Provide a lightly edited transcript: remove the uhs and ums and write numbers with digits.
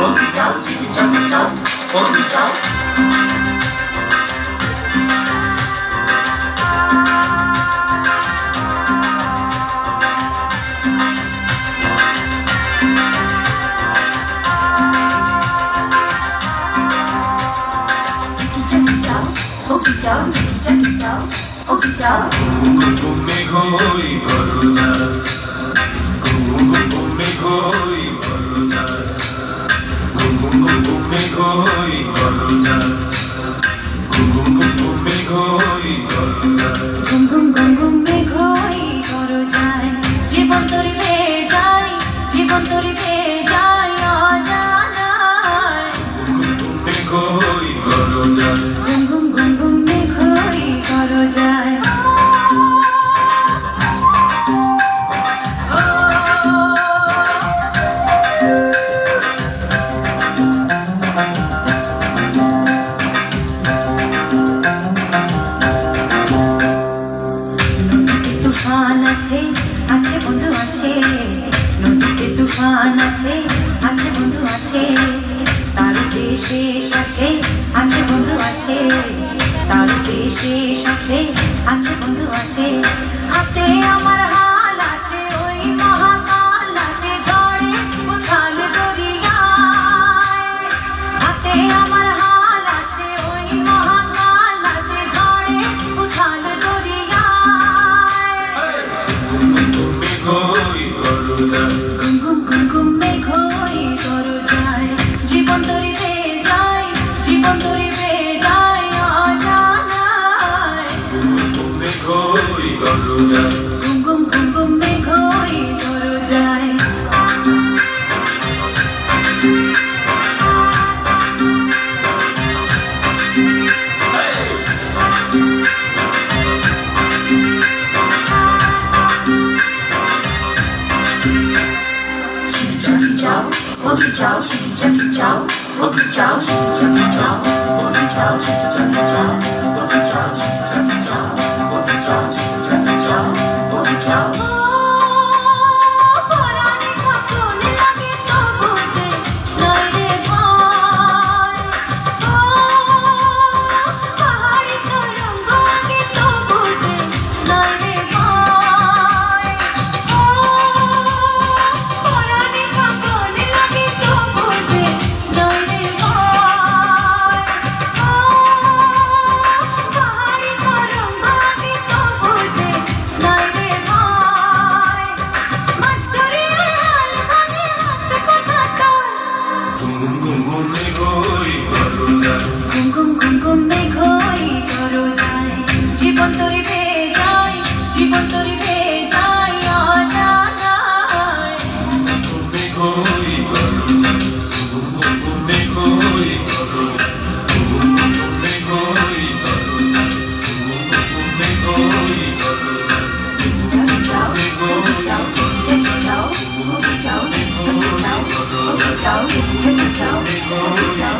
Oggy chow, chicky chubby chow, oggy chow. Oggy chow, chicky chubby chow, oggy chow. Gume khoi goroja, gume khoi goroja, gume khoi goroja, gume khoi goroja. গুমগুমে ঘই করো যায় জীবন তরি পেয়ে যাই জীবন তরি পেয়ে যাই অজানায় গুমগুমে khoi goroja. গুমগুমে ঘই করো যায় তুফান আছে আছে বন্ধু আছে নদীতে তুফান আছে আছে বন্ধু আছে তার যে শেষ আছে আছে বন্ধু আছে তার যে শেষ আছে আছে বন্ধু আছে হাতে আমার হাল আছে ওই মহাকাল আছে ঝড়ে উথাল দরিয়ায় হাতে আমার হাল আছে ওই মহাকাল আছে ঝড়ে উথাল দরিয়ায় Khoi goroja, গুমগুমে ঘই করো যায় জীবন তরি পেয়ে যাই জীবন তরি পেয়ে যাই অজানায় gume khoi goroja. গুমগুমে ঘই করো যায় Chubby chow, oggy chow, chicky chubby chow, oggy chow, chicky chubby chow, oggy chow, chicky chubby chow, oggy chow, chicky chubby chow, oggy chow, chicky chubby chow, oggy chow. পরাণে কখন লাগে তো বুঝে নয় রে ভয় পাহাড়ি তরঙ্গ আগে তো বুঝে নয় রে ভয় পরাণে কখন লাগে তো বুঝে নয় রে ভয় পাহাড়ি তরঙ্গ আগে তো বুঝে নয় রে ভয় মাছ ধরিয়ে হাল ভাঙে হাত কথা তোর Gume khoi goroja, গুমগুমে ঘই করো যায় জীবন তরি পেয়ে যাই জীবন তরি পেয়ে যাই অজানায় gume khoi goroja, gume khoi goroja, gume khoi goroja, gume khoi goroja. Chubby chow, oggy chow, chicky chubby chow, oggy chow, chubby chow, oggy chow, chubby chow, oggy chow.